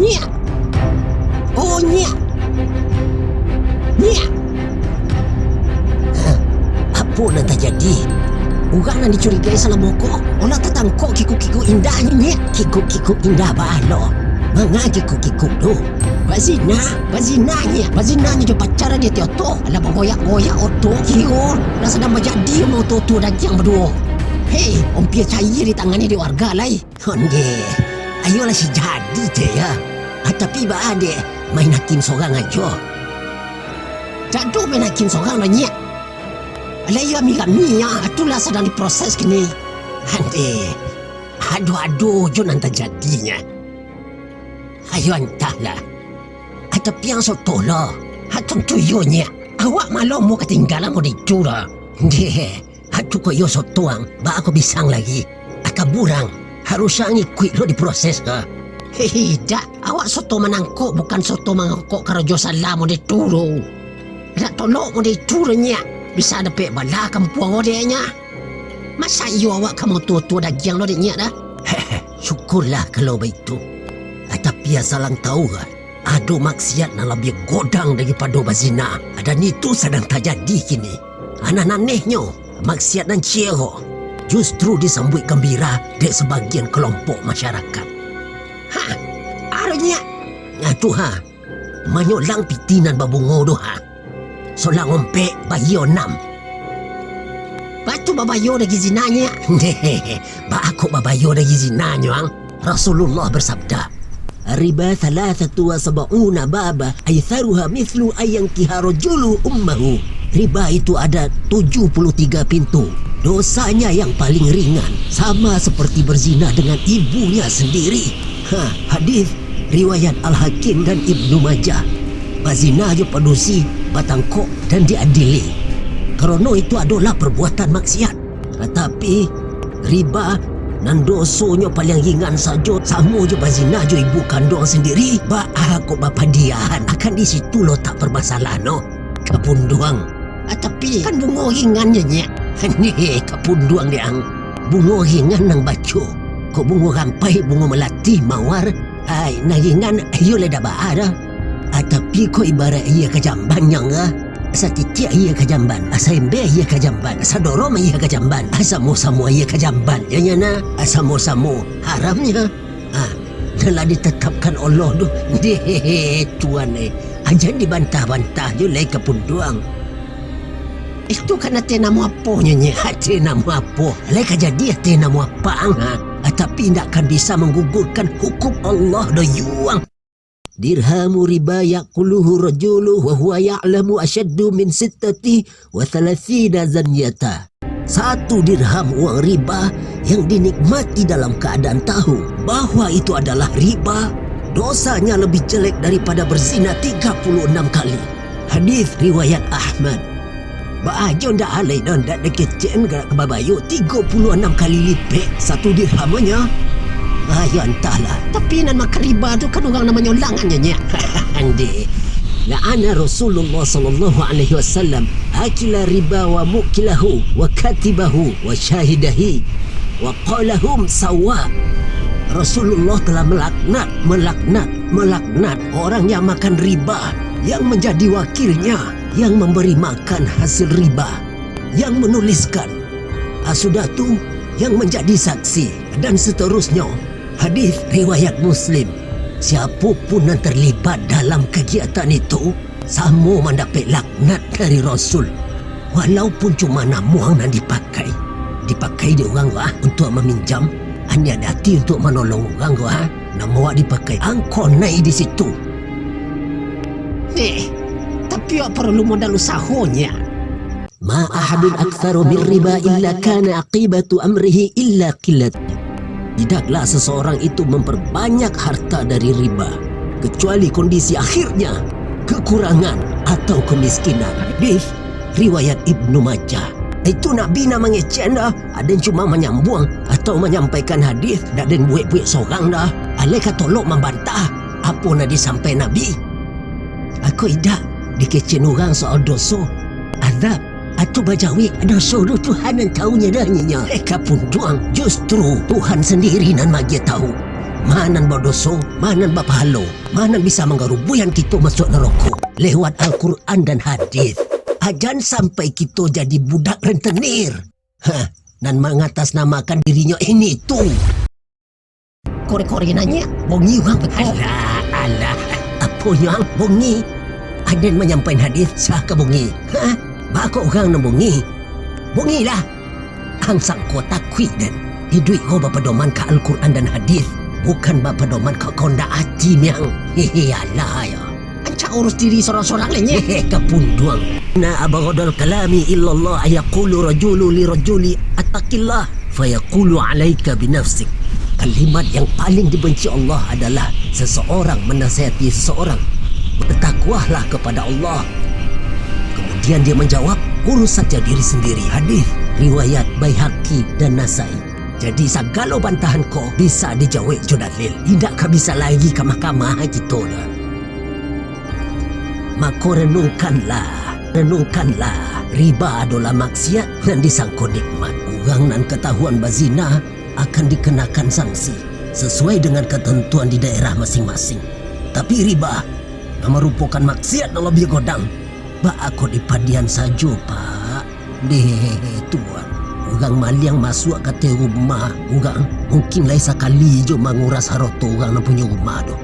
Nyak. Oh, nyak. Nyak. Apa nak terjadi? Orang yang dicurigai salah bokok. Olah tatangkok kikuk-kikuk indahnya, nyak. Kikuk-kikuk indah balo. Manga kikuk-kikuk tu. Bazina nyak. Bazinanya dia pacaran dia tioto. Alah bergoyak-goyak oto. Kio. Dah sedang berjadi mau tu dan yang berdua. Hei, ompia cair di tangannya di warga lai. Honge. Ayolah si jadi je ya. Tapi ba ade main hakim seorang aja. Jadu main hakim seorang lah nyak. Alah ya kami ya. Itulah sedang diproses kini. Hande. Aduh jo nanti jadinya. Ayo entahlah. Tapi yang soto lah. Tentu yonya. Awak malam mau ketinggalan mau dicura. Deh. Hatu ko yo sotoang. Ba aku bisang lagi. Akaburang. Harusnya ngikut lo diproses ke. Hehe, dak. Awak soto menangkuk bukan soto mangkuk karajo salah mau dituru. Tak tolok mau diturunya. Bisa dapat bala kampung odenya. Masa iyo awak kamu tua-tua dagiang lo deknya dah? Hehe, syukurlah kalau begitu. Tapi asalang tahu kan? Ada maksiat yang lebih godang daripada bazina. Dan itu sedang terjadi kini. Anak-anaknya, maksiat dan ciero justru disambut gembira di sebagian kelompok masyarakat. Arahnya ngatu manyolang pitinan babungo do solang ompek bayo 6. Batu babayo lagi zinanya. Ba aku babayo lagi zinanya. Rasulullah bersabda, riba 73 baba aitharuha mithlu ayyankiha rajulu ummahu. Riba itu ada 73 pintu. Dosanya yang paling ringan sama seperti berzina dengan ibunya sendiri. Hadis riwayat Al-Hakim dan Ibnu Majah. Bazina je padusi, batangkok dan diadili. Kerana itu adalah perbuatan maksiat. Tetapi riba dan dosonya paling ringan saja sama je bazina je ibu kandung sendiri. Ba aku bapa diahan akan di situ lo tak bermasalah no. Kapunduang. Tapi kan bunga ringannya nyak. Ni kapunduang dia ang. Bunga ringan nang baco. Kau bunga rampai bunga melati mawar. Ai nagingan ayo le dah baada. Tapi kau ibarat ia kejamban yang Satitia ia kajamban, asaimbe ia kajamban, sadoroma ia kajamban, asamo-samo ia kajamban. Yang asamo-samo haramnya. Telah ditetapkan Allah tu. Tuan ajan dibantah-bantah je lai kepunduang. Itu kan ate nama apa nyanyi? Ate nama apa? Lai kajadi ate nama apa tapi tidak akan bisa menggugurkan hukum Allah do yuang. Dirhamu riba yaquluhu rajulu wa huwa ya'lamu ashaddu min 36 zanyata. 1 dirham uang riba yang dinikmati dalam keadaan tahu bahawa itu adalah riba, dosanya lebih jelek daripada berzina 36 kali. Hadis riwayat Ahmad. Baajon dah alai dan dak dekecen gerak kebabayu 36 kali lipat 1 dirhamnya. Ya entahlah. Tapi nan makan riba tu kan orang namanya ulangannya. Andi. La'ana Rasulullah sallallahu alaihi wasallam akila riba wa mukilahu wa katibahu wa syahidahi wa qalahum sawa. Rasulullah telah melaknat orang yang makan riba, yang menjadi wakilnya, yang memberi makan hasil riba, yang menuliskan, sudah tu yang menjadi saksi dan seterusnya. Hadis riwayat Muslim. Siapapun yang terlibat dalam kegiatan itu sama mendapat laknat dari Rasul. Walaupun cuma namuang yang dipakai di orang untuk meminjam, hanya dati untuk menolong orang namuang dipakai angkonai di situ. Tapi awak perlu modal usahanya. Ma ahadun aktsaru min riba illa kana aqibatu amrihi illa qillat. Tidaklah seseorang itu memperbanyak harta dari riba kecuali kondisi akhirnya kekurangan atau kemiskinan. Hadis riwayat Ibnu Majah. Itu Nabi nak mengecen dah. Ada yang cuma menyambung atau menyampaikan hadis, dak ada buat-buat seorang dah. Alai tolok membantah apa nak disampaikan Nabi. Aku tidak dikecen orang soal dosa, azab atau bajawi ada suruh Tuhan yang tahunya dah nyonya. Kapunduang, justru Tuhan sendiri nan magi tahu. Manan berdosa, manan berpahala, manan bisa menggarubuyan kita masuk neraka lewat Al-Quran dan hadis. Ajan sampai kita jadi budak rentenir. Dan mengatasnamakan dirinya ini tu. Kore-kore nanya, bongi orang betul. Alah, apa yang bongi? Aden menyampaikan hadis, sah ke bongi? Bako orang nak bongi? Bongilah. Angsang kau takwi dan hidup kau berpedoman ke Al-Quran dan hadis. Bukan berpedoman ke konda hati yang. Alah ya. Ancak urus diri seorang-seorang lainnya. Kepunduang. Na abaghadal kalami illallah ayaqulu rajulu li rajuli attaqillah fayaqulu alaika binafsik. Kalimat yang paling dibenci Allah adalah seseorang menasihati seseorang, bertakwalah kepada Allah. Kemudian dia menjawab, urus saja diri sendiri. Hadis riwayat Baihaqi dan Nasai. Jadi segala bantahan kau bisa dijawab jodalil. Tidak kau bisa lagi ke mahkamah kita dah. Maka renungkanlah, riba adalah maksiat dan disangkut nikmat. Orang nan ketahuan berzina akan dikenakan sanksi sesuai dengan ketentuan di daerah masing-masing. Tapi riba merupakan maksiat yang lebih godang. Aku di padian saja, Pak. Tuan. Orang maliang masuk ke rumah orang mungkin lain sekali je menguras harta orang yang punya rumah tu.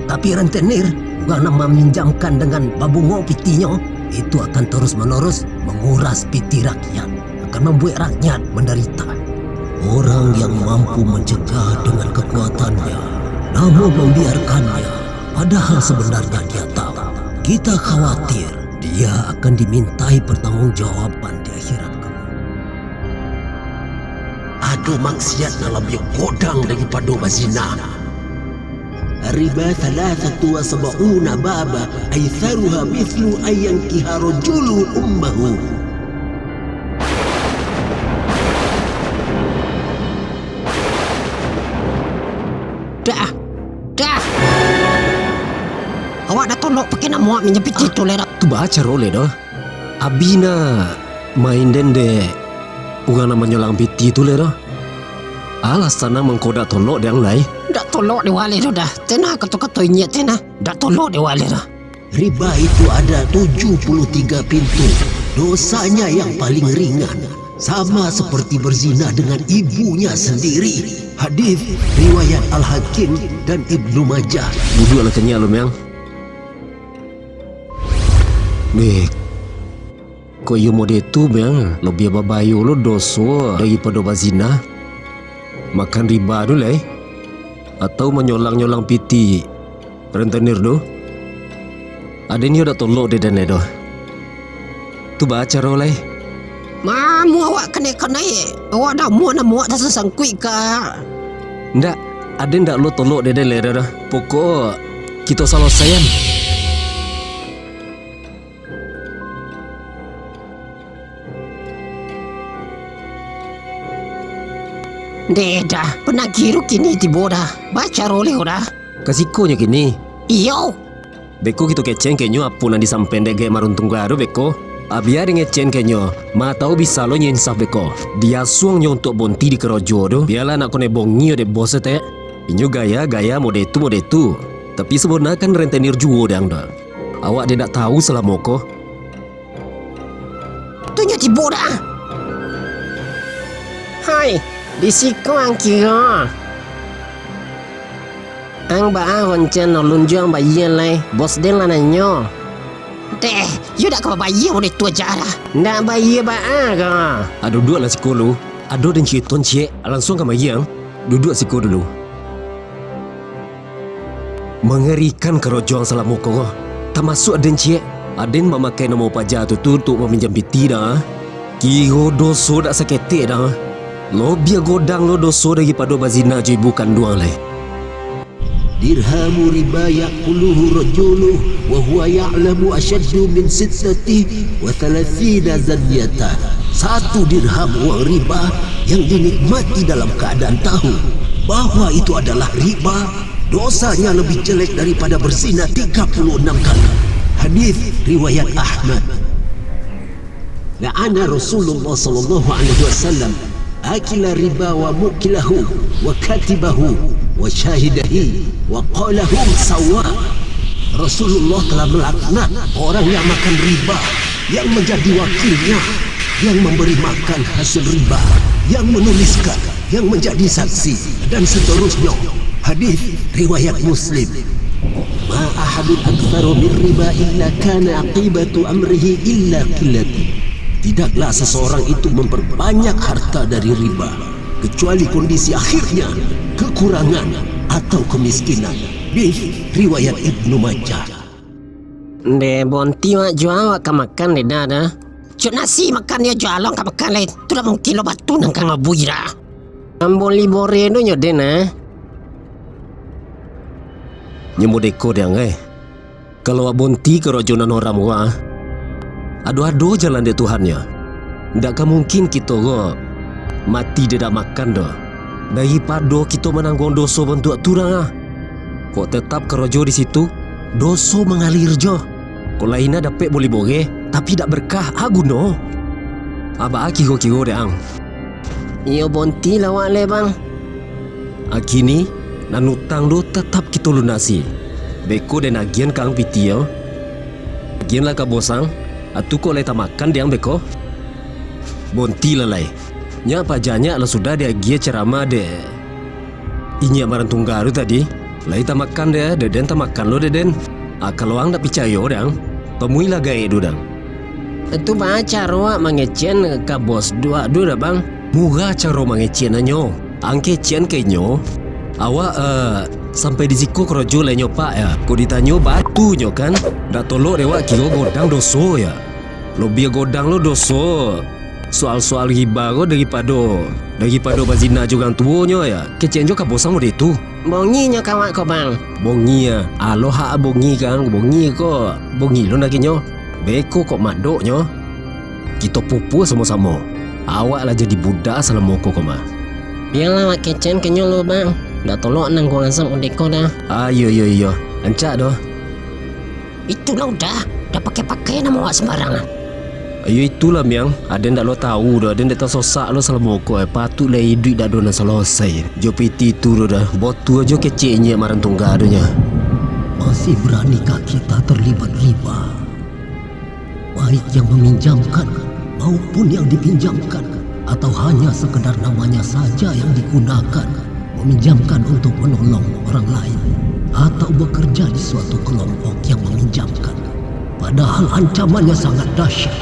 Tapi rentenir orang nak meminjamkan dengan babungo pitinya, itu akan terus-menerus menguras piti rakyat, akan membuat rakyat menderita. Orang yang mampu mencegah dengan kekuatannya, namun membiarkannya, padahal sebenarnya dia tahu. Kita khawatir dia akan dimintai pertanggungjawaban di akhirat kelak. Ada maksiat yang lebih godang daripada berzina. Riba 73 baba aitharuha mithlu ayyankiha rajulu ummahu. Dah. Awak dah tolak pakai nama menyepit itu lera. Tu baca role dah. Abina main dende. Orang namanya lang piti tu lera. Alas tanah mengkodak tolak dia yang lain. Dak tolak dia wali dah. Tenah kata-kata inyat tenah. Dak tolak dia wali dah. Riba itu ada 73 pintu. Dosanya yang paling ringan. Sama seperti berzina dengan ibunya sendiri. Hadis riwayat Al-Hakim dan Ibnu Majah. Duduklah kenyal lu, Meng. Kau you model tu, Meng. Lebih babayu lo dosa daripada berzina. Makan riba tu lah, atau menyolang-nyolang piti rentenir tu. Ada ni dah tolak dia dan tu. Tu baca roh lah. Mamu awak kena awak dah muak tak sesangkui ka. Ndak, ada ndak lo tolak dia dan dah. Pokok kita salah sayang. Dah, penagih kini tiba dah. Baca roleh dah. Kasikonya kini. Iyo. Beko kita kecen kenyo apa nanti sampai dege maruntung garu beko. Biar ngecen kenyo, ma tahu bisa lo nyinsaf beko. Dia suangnya untuk bonti di kerojo do. Biarlah nak kone bongi de bos teh. Inyo gaya mode tu. Tapi sebenarnya kan rentenir juo dang dah. Awak dia tak tahu selama ko. Tunya tiba dah. Hai. Bisiko ang kira. Ang ba honcen no lunjang bayian lai. Bos den lah nanyo. Teh, you dak kau bayi boleh tua jara. Ndak bayi ba ka. Duduk lah siko lu. Ado den citon cie. Langsung ke mayang. Duduk siko dulu. Mengerikan kerojong salah muka. Termasuk den cie. Aden memakai nama pajak tu untuk meminjam piti dah. Kiro doso dak sakete dah. Lo biar godang lo dosa daripada bazina je bukan dua lai. Dirhamu riba ya'kuluhu rajuluh wa huwa ya'lamu ashaddu min 36 zanyatan. 1 dirham uang riba yang dinikmati dalam keadaan tahu bahawa itu adalah riba, dosanya lebih jelek daripada berzina 36 kali. Hadis riwayat Ahmad. La'ana Rasulullah sallallahu alaihi wasallam akila riba wa mukilahu wa katibahu wa syahidahi wa qalahum sawa. Rasulullah telah melaknat orang yang makan riba, yang menjadi wakilnya, yang memberi makan hasil riba, yang menuliskan, yang menjadi saksi, dan seterusnya. Hadis riwayat Muslim. Ma ahadun aktsaru min riba illa kana aqibatu amrihi illa qillatu. Tidaklah seseorang itu memperbanyak harta dari riba kecuali kondisi akhirnya kekurangan atau kemiskinan. Hadis riwayat Ibnu Majah. De bonti mak jual wak makan de dah. Cuk nasi makan dia jual long makan le. Tu dah mungkin lo batu nang kang abui dah. Amboli bore do nyo den Nyemudeko diang Kalau bonti kerojonan orang gua. Ado-ado jalan dia Tuhannya. Ndakkah mungkin kita go mati dia dak makan dah. Daripada kita menanggung dosa bentuk turang kok tetap kerojo di situ, dosa mengalir jo. Kok lainnya dapat boleh bore, tapi tak berkah guna. Aba kiro-kiro deang. Iyo bonti lawak le bang. Akini nan utang do tetap kita lunasi. Beko dan agian kang piti yo. Agian lah ka bosang, atu kok lai tak makan diang beko. Bonti lalai. Nya apa janya lah sudah dia agia ceramah de. Inya marang tunggaru tadi. Lai tak makan dia, deden tak makan lo deden. Kalau ang tak percaya dang, temui lah gaya itu dang. Itu baca roa mangecen ka bos dua dah bang. Murah cara mangecen anyo. Ang kecen kenyo. Awak sampai di siku kerojo lenyo pak ya. Kau ditanyo batu nyo kan. Dah tolok dewa kira godang doso ya. Lo biar godang lo doso. Soal-soal riba ko daripada bazina juga tuonyo ya. Kecen jo ka bosang mo itu. Bongi nyo kawak ko bang. Bongi ya. Aloha bongi kan. Bongi ko. Bongi lo nak nyo. Beko kok madok nyo. Kita pupu sama-sama. Awak lah jadi budak selama ko mah. Biarlah wak kecen kenyo lo bang. Dah tolok nang gua asam udeko dah. Yo. Ancak doh. Itulah udah. Dah pakai-pakai nama wak sembarangan. Ayo itulah miang. Ada ndak lo tahu dah. Ada ndak tersosak lo selama ko. Patut lah duit dak dona selesai. Jo piti tu dah. Botu aja keceknya marang tunggadunya. Masih beranikah kita terlibat riba? Baik yang meminjamkan maupun yang dipinjamkan, atau hanya sekedar namanya saja yang digunakan, meminjamkan untuk menolong orang lain, atau bekerja di suatu kelompok yang meminjamkan. Padahal ancamannya sangat dahsyat.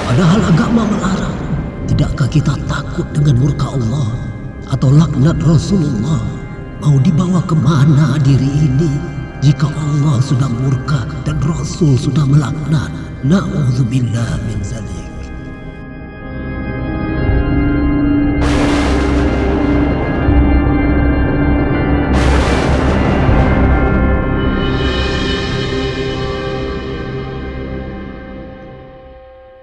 Padahal agama melarang. Tidakkah kita takut dengan murka Allah atau laknat Rasulullah? Mau dibawa kemana diri ini jika Allah sudah murka dan Rasul sudah melaknat? Na'udzubillah min zalik.